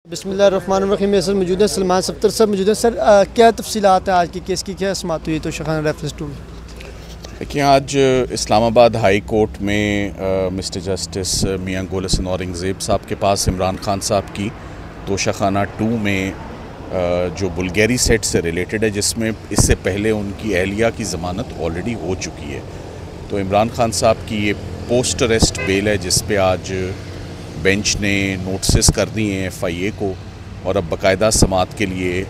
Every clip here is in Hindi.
बिस्मिल्लाहिर्रहमानिर्रहीम। सर मौजूद है सलमान सफ्तर साहब मौजूद है। सर क्या तफसीलात हैं आज की केस की, क्या समाअत हुई तो शखाना रेफरेंस टू? देखिए, आज इस्लामाबाद हाई कोर्ट में मिस्टर जस्टिस मियां गुल हसन औरंगज़ेब साहब के पास इमरान खान साहब की तोशाखाना 2 में जो बुल्गारी सेट से रिलेटेड है, जिसमें इससे पहले उनकी अहलिया की ज़मानत ऑलरेडी हो चुकी है। तो इमरान खान साहब की ये पोस्ट अरेस्ट बेल है, जिस पे आज बेंच ने नोटिस कर दिए हैं FIA को, और अब बाकायदा समाअत के लिए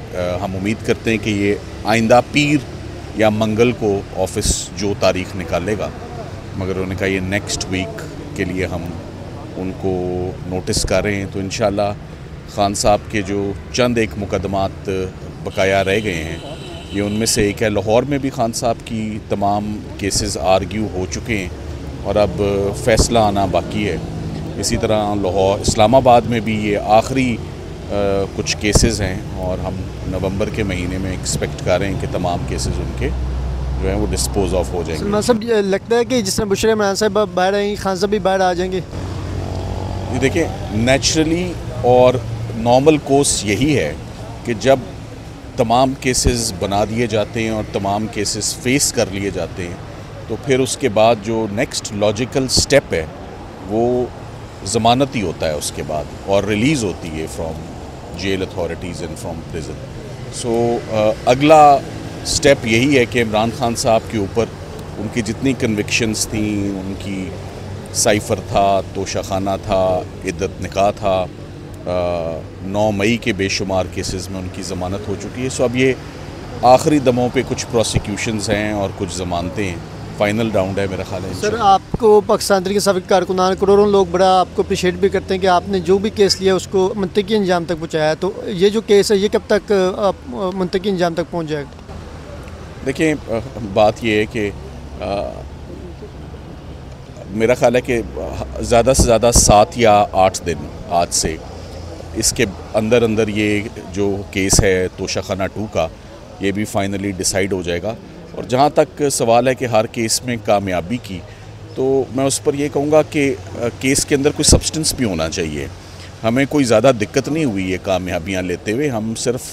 हम उम्मीद करते हैं कि ये आइंदा पीर या मंगल को ऑफिस जो तारीख़ निकालेगा, मगर उन्होंने कहा ये नेक्स्ट वीक के लिए हम उनको नोटिस कर रहे हैं। तो इंशाल्लाह खान साहब के जो चंद एक मुकदमात बकाया रह गए हैं, ये उनमें से एक है। लाहौर में भी खान साहब की तमाम केसेस आर्ग्यू हो चुके हैं और अब फ़ैसला आना बाकी है। इसी तरह लाहौर इस्लामाबाद में भी ये आखिरी कुछ केसेस हैं और हम नवंबर के महीने में एक्सपेक्ट कर रहे हैं कि तमाम केसेस उनके जो हैं वो डिस्पोज ऑफ हो जाएंगे। सलमान साहब, लगता है कि जिस तरह बुशरा इमरान साहब बाहर आएंगे, खान साहब भी बाहर आ जाएंगे? ये देखिए, नेचुरली और नॉर्मल कोर्स यही है कि जब तमाम केसेस बना दिए जाते हैं और तमाम केसेस फेस कर लिए जाते हैं, तो फिर उसके बाद जो नेक्स्ट लॉजिकल स्टेप है वो ज़मानत ही होता है उसके बाद, और रिलीज़ होती है from jail authorities and from prison. So अगला स्टेप यही है कि इमरान खान साहब के ऊपर उनकी जितनी कन्विक्शंस थी, उनकी साइफ़र था, तोशाखाना था, इद्दत निकाह था, 9 मई के बेशुमार केसेस में उनकी ज़मानत हो चुकी है। सो अब ये आखिरी दमों पे कुछ प्रोसिक्यूशंस हैं और कुछ ज़मानतें हैं। फाइनल राउंड है मेरा ख्याल है। सर, आपको पाकिस्तान के साबिक़ कारकुनान करोड़ों लोग बड़ा आपको अप्रिशिएट भी करते हैं कि आपने जो भी केस लिया उसको मुंतकी अंजाम तक पहुँचाया। तो ये जो केस है ये कब तक मुंतकी अंजाम तक पहुँच जाएगा? देखिए, बात ये है कि मेरा ख्याल है कि ज़्यादा से ज़्यादा 7 या 8 दिन आज से इसके अंदर अंदर ये जो केस है तोशाखाना 2 का, ये भी फाइनली डिसाइड हो जाएगा। और जहाँ तक सवाल है कि हर केस में कामयाबी की, तो मैं उस पर ये कहूँगा कि केस के अंदर कोई सब्सटेंस भी होना चाहिए। हमें कोई ज़्यादा दिक्कत नहीं हुई है कामयाबियाँ लेते हुए, हम सिर्फ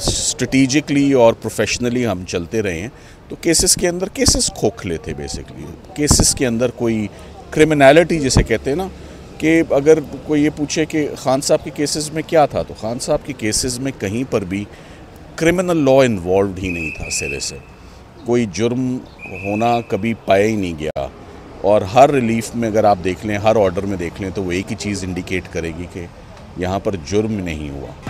स्ट्रेटिजिकली और प्रोफेशनली हम चलते रहे हैं। तो केसेस के अंदर केसेस खोखले थे बेसिकली। केसेस के अंदर कोई क्रिमिनलिटी जिसे कहते हैं ना, कि अगर कोई ये पूछे कि खान साहब के केसेस में क्या था, तो खान साहब के केसेस में कहीं पर भी क्रिमिनल लॉ इन्वॉल्व ही नहीं था। सिरे से कोई जुर्म होना कभी पाया ही नहीं गया। और हर रिलीफ में अगर आप देख लें, हर ऑर्डर में देख लें, तो वो एक ही चीज़ इंडिकेट करेगी कि यहाँ पर जुर्म नहीं हुआ।